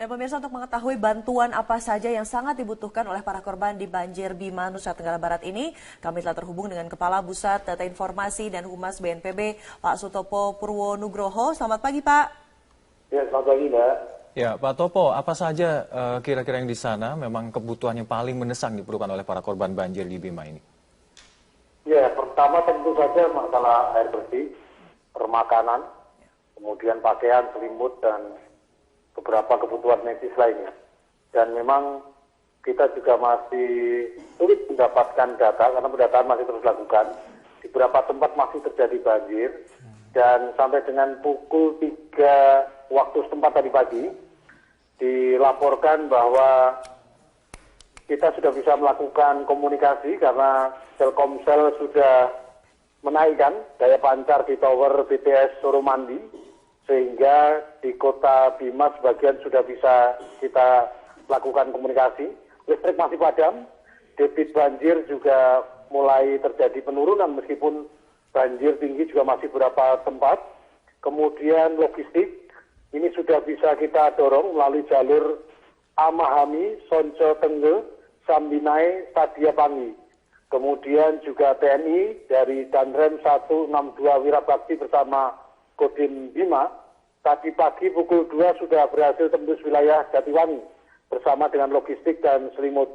Dan pemirsa, untuk mengetahui bantuan apa saja yang sangat dibutuhkan oleh para korban di banjir Bima, Nusa Tenggara Barat ini, kami telah terhubung dengan Kepala Pusat Data Informasi dan Humas BNPB, Pak Sutopo Purwonugroho. Selamat pagi, Pak. Ya, selamat pagi, Mbak. Ya, Pak Topo, apa saja kira-kira yang di sana memang kebutuhan yang paling mendesak diperlukan oleh para korban banjir di Bima ini? Ya, pertama tentu saja masalah air bersih, permakanan, kemudian pakaian, selimut, dan beberapa kebutuhan medis lainnya. Dan memang kita juga masih sulit mendapatkan data karena pendataan masih terus dilakukan. Di beberapa tempat masih terjadi banjir dan sampai dengan pukul 3 waktu setempat tadi pagi dilaporkan bahwa kita sudah bisa melakukan komunikasi karena Telkomsel sudah menaikkan daya pancar di tower BTS Suramandi, sehingga di kota Bima sebagian sudah bisa kita lakukan komunikasi. Listrik masih padam, debit banjir juga mulai terjadi penurunan meskipun banjir tinggi juga masih beberapa tempat. Kemudian logistik, ini sudah bisa kita dorong melalui jalur Amahami, Sonco Tengge, Sambinai, Stadia Pangi. Kemudian juga TNI dari Danrem 162 Wirabakti bersama Kodim Bima, tadi pagi pukul 2 sudah berhasil tembus wilayah Jatiwangi bersama dengan logistik dan selimut.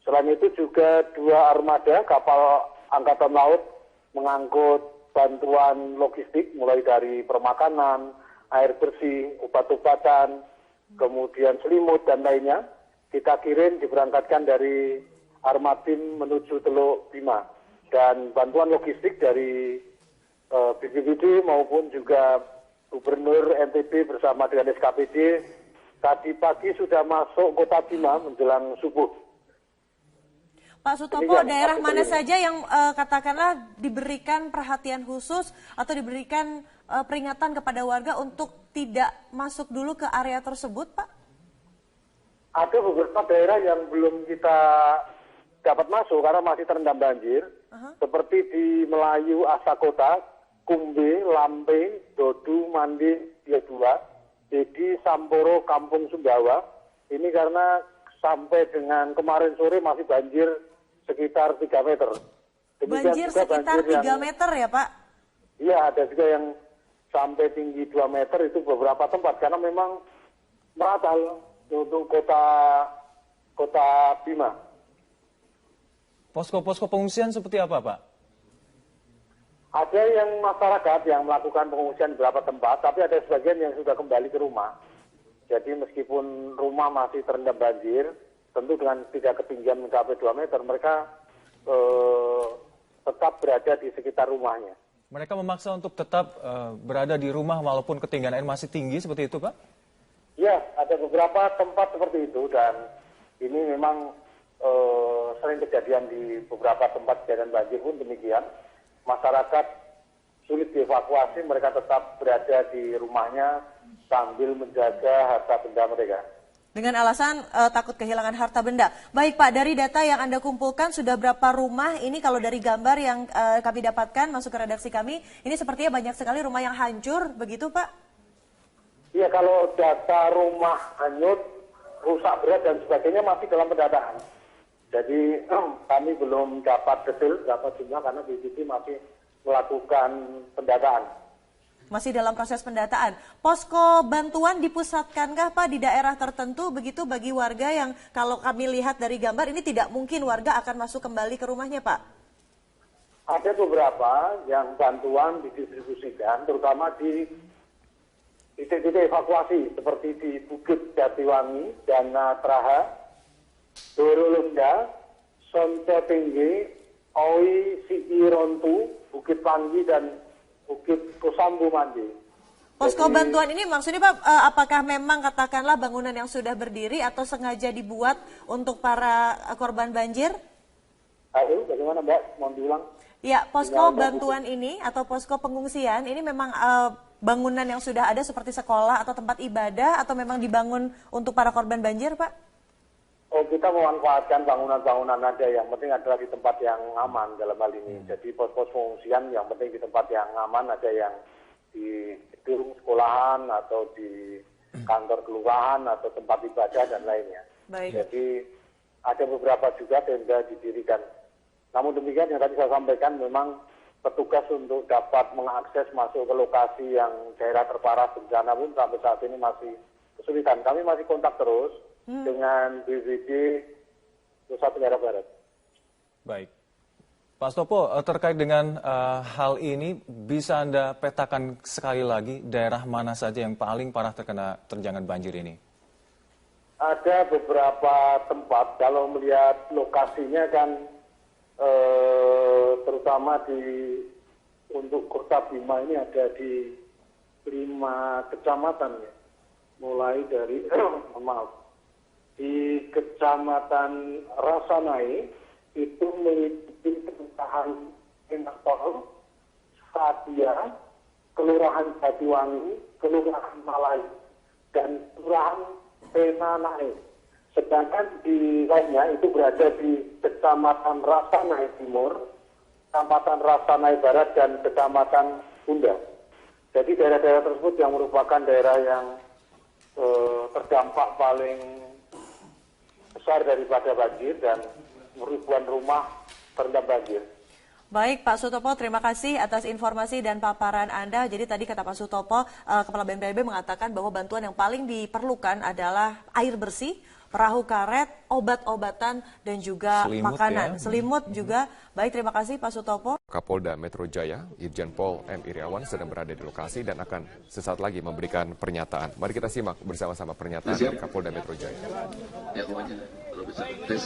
Selain itu juga 2 armada kapal Angkatan Laut mengangkut bantuan logistik mulai dari permakanan, air bersih, obat-obatan, kemudian selimut dan lainnya. Kita kirim diberangkatkan dari Armatim menuju Teluk Bima. Dan bantuan logistik dari BPBD maupun juga Gubernur NTB bersama dengan SKPD tadi pagi sudah masuk kota Bima menjelang subuh. Pak Sutopo, daerah mana saja yang katakanlah diberikan perhatian khusus atau diberikan peringatan kepada warga untuk tidak masuk dulu ke area tersebut, Pak? Ada beberapa daerah yang belum kita dapat masuk karena masih terendam banjir, seperti di Melayu, Asakota, Kumbe, Lampe, Dodu, Mandi, Yedua, Dedi, Samporo, Kampung Sumbawa. Ini karena sampai dengan kemarin sore masih banjir sekitar 3 meter. Demikian banjir sekitar 3 meter ya, Pak? Iya, ada juga yang sampai tinggi 2 meter itu beberapa tempat karena memang merata untuk kota Bima. Posko-posko pengungsian seperti apa, Pak? Ada yang masyarakat yang melakukan pengungsian di beberapa tempat, tapi ada sebagian yang sudah kembali ke rumah. Jadi meskipun rumah masih terendam banjir, tentu dengan tidak ketinggian mencapai 2 meter, mereka tetap berada di sekitar rumahnya. Mereka memaksa untuk tetap berada di rumah walaupun ketinggian air masih tinggi, seperti itu, Pak? Ya, ada beberapa tempat seperti itu, dan ini memang sering kejadian di beberapa tempat kejadian banjir pun demikian. Masyarakat sulit dievakuasi, mereka tetap berada di rumahnya sambil menjaga harta benda mereka. Dengan alasan takut kehilangan harta benda. Baik, Pak, dari data yang Anda kumpulkan sudah berapa rumah ini? Kalau dari gambar yang kami dapatkan masuk ke redaksi kami, ini sepertinya banyak sekali rumah yang hancur, begitu, Pak? Iya, kalau data rumah hanyut, rusak berat dan sebagainya masih dalam pendataan. Jadi kami belum dapat detail berapa jumlah karena BPBD masih melakukan pendataan. Masih dalam proses pendataan. Posko bantuan dipusatkankah, Pak, di daerah tertentu begitu bagi warga yang kalau kami lihat dari gambar ini tidak mungkin warga akan masuk kembali ke rumahnya, Pak? Ada beberapa yang bantuan didistribusikan terutama di titik-titik evakuasi seperti di Bukit Jatiwangi, Dana Traha, Dorolunda, Sonco Tinggi, Oi, Siki Rontu, Bukit Panggi, dan Bukit Kosambu Mandi. Posko bantuan ini maksudnya, Pak, apakah memang katakanlah bangunan yang sudah berdiri atau sengaja dibuat untuk para korban banjir? Ayo, bagaimana, Mbak? Mohon diulang. Ya, posko bantuan ini atau posko pengungsian ini memang bangunan yang sudah ada seperti sekolah atau tempat ibadah atau memang dibangun untuk para korban banjir, Pak? Oh, kita memanfaatkan bangunan-bangunan ada, yang penting adalah di tempat yang aman dalam hal ini. Jadi pos-pos pengungsian yang penting di tempat yang aman, ada yang di gedung sekolahan atau di kantor kelurahan atau tempat ibadah dan lainnya. Baik. Jadi ada beberapa juga tenda didirikan. Namun demikian yang tadi saya sampaikan, memang petugas untuk dapat mengakses masuk ke lokasi yang daerah terparah bencana pun sampai saat ini masih kesulitan. Kami masih kontak terus dengan BPBD Nusa Tenggara Barat. Baik. Pak Stopo, terkait dengan hal ini, bisa Anda petakan sekali lagi daerah mana saja yang paling parah terkena terjangan banjir ini? Ada beberapa tempat, kalau melihat lokasinya kan terutama untuk Kota Bima ini ada di 5 kecamatan ya. Mulai dari di Kecamatan Rasanai itu meliputi Kelurahan Enakpol, Sadia, Kelurahan Jatiwangi, Kelurahan Malai, dan Kelurahan Penanae. Sedangkan di lainnya itu berada di Kecamatan Rasanai Timur, Kecamatan Rasanai Barat, dan Kecamatan Bunda. Jadi daerah-daerah tersebut yang merupakan daerah yang terdampak paling besar daripada banjir dan ribuan rumah terendam banjir. Baik, Pak Sutopo, terima kasih atas informasi dan paparan Anda. Jadi tadi kata Pak Sutopo, Kepala BNPB mengatakan bahwa bantuan yang paling diperlukan adalah air bersih, perahu karet, obat-obatan, dan juga Selimut, makanan. ya. Selimut juga. Baik, terima kasih Pak Sutopo. Kapolda Metro Jaya, Irjen Pol M. Iriawan sedang berada di lokasi dan akan sesaat lagi memberikan pernyataan. Mari kita simak bersama-sama pernyataan dari Kapolda Metro Jaya. Ya, pokoknya kalau bisa tes.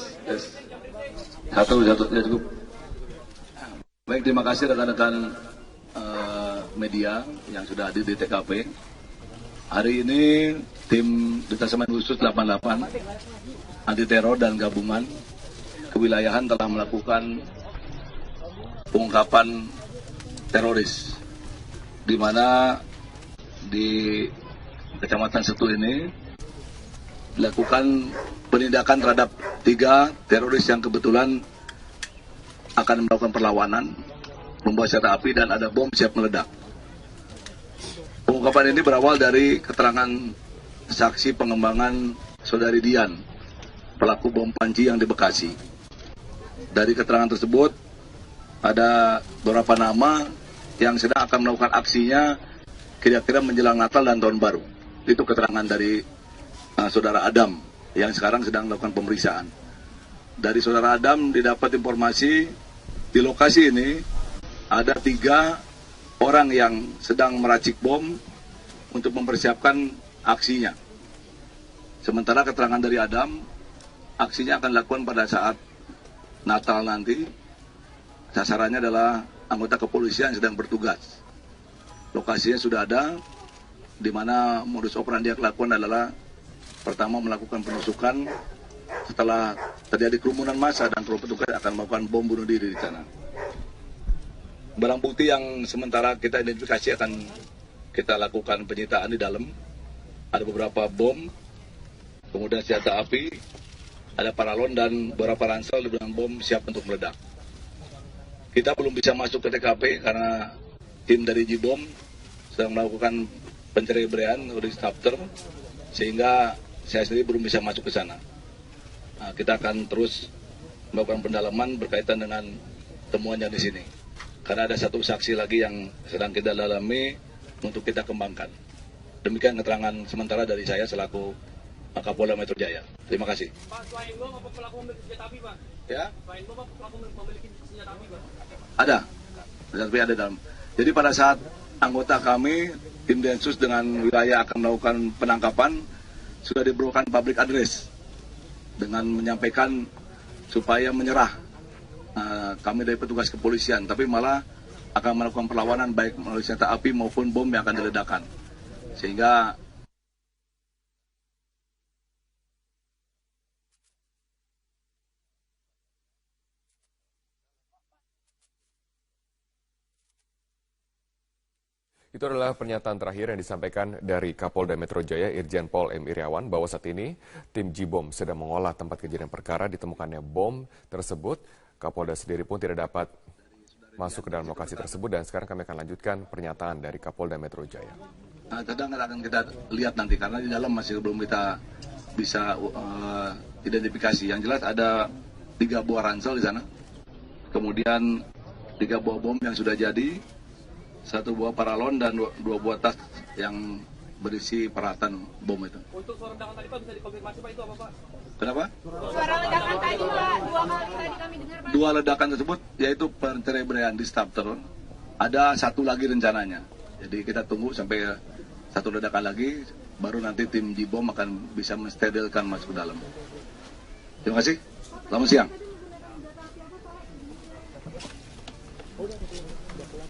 Satu ya cukup. Baik, terima kasih rekan-rekan media yang sudah hadir di TKP. Hari ini tim Detasemen Khusus 88 Anti Teror dan Gabungan Kewilayahan telah melakukan pengungkapan teroris, di mana di Kecamatan Setu ini dilakukan penindakan terhadap 3 teroris yang kebetulan akan melakukan perlawanan, membawa senjata api dan ada bom siap meledak. Pengungkapan ini berawal dari keterangan saksi pengembangan Saudari Dian, pelaku bom panci yang di Bekasi. Dari keterangan tersebut, ada beberapa nama yang sedang akan melakukan aksinya kira-kira menjelang Natal dan Tahun Baru. Itu keterangan dari Saudara Adam yang sekarang sedang melakukan pemeriksaan. Dari Saudara Adam didapat informasi di lokasi ini ada 3 orang yang sedang meracik bom untuk mempersiapkan aksinya. Sementara keterangan dari Adam, aksinya akan dilakukan pada saat Natal nanti. Sasarannya adalah anggota kepolisian yang sedang bertugas. Lokasinya sudah ada, di mana modus operandi yang dilakukan adalah pertama melakukan penusukan. Setelah terjadi kerumunan massa dan petugas akan melakukan bom bunuh diri di sana. Barang bukti yang sementara kita identifikasi akan kita lakukan penyitaan di dalam. Ada beberapa bom, kemudian senjata api, ada paralon dan beberapa ransel dengan bom siap untuk meledak. Kita belum bisa masuk ke TKP karena tim dari Jibom sedang melakukan pencarian oleh Stafter, sehingga saya sendiri belum bisa masuk ke sana. Kita akan terus melakukan pendalaman berkaitan dengan temuan yang di sini. Karena ada 1 saksi lagi yang sedang kita dalami untuk kita kembangkan. Demikian keterangan sementara dari saya selaku Kapolda Metro Jaya. Terima kasih. Pak, selain bom apa pelaku memiliki senjata api, Pak? Ya? Selain bom apa pelaku memiliki senjata api, Pak? Ada. Senjata api ada dalam. Jadi pada saat anggota kami, tim Densus dengan wilayah akan melakukan penangkapan, sudah diberikan public address dengan menyampaikan supaya menyerah kami dari petugas kepolisian, tapi malah akan melakukan perlawanan baik melalui senjata api maupun bom yang akan diledakkan. Sehingga Itu adalah pernyataan terakhir yang disampaikan dari Kapolda Metro Jaya Irjen Pol M. Iriawan bahwa saat ini tim Jibom sedang mengolah tempat kejadian perkara ditemukannya bom tersebut. Kapolda sendiri pun tidak dapat masuk ke dalam lokasi tersebut dan sekarang kami akan lanjutkan pernyataan dari Kapolda Metro Jaya. Sedang akan kita lihat nanti karena di dalam masih belum kita bisa identifikasi. Yang jelas ada 3 buah ransel di sana, kemudian 3 buah bom yang sudah jadi, 1 buah paralon dan 2 buah tas yang berisi peralatan bom itu. Untuk suara ledakan tadi Pak bisa dikonfirmasi Pak itu apa Pak? Kenapa? Suara ledakan tadi Pak, 2 kali tadi kami dengar Pak. 2 ledakan tersebut yaitu pencerebraian disruptor. Ada 1 lagi rencananya. Jadi kita tunggu sampai 1 ledakan lagi, baru nanti tim Jibom akan bisa mensterilkan masuk ke dalam. Terima kasih. Selamat siang.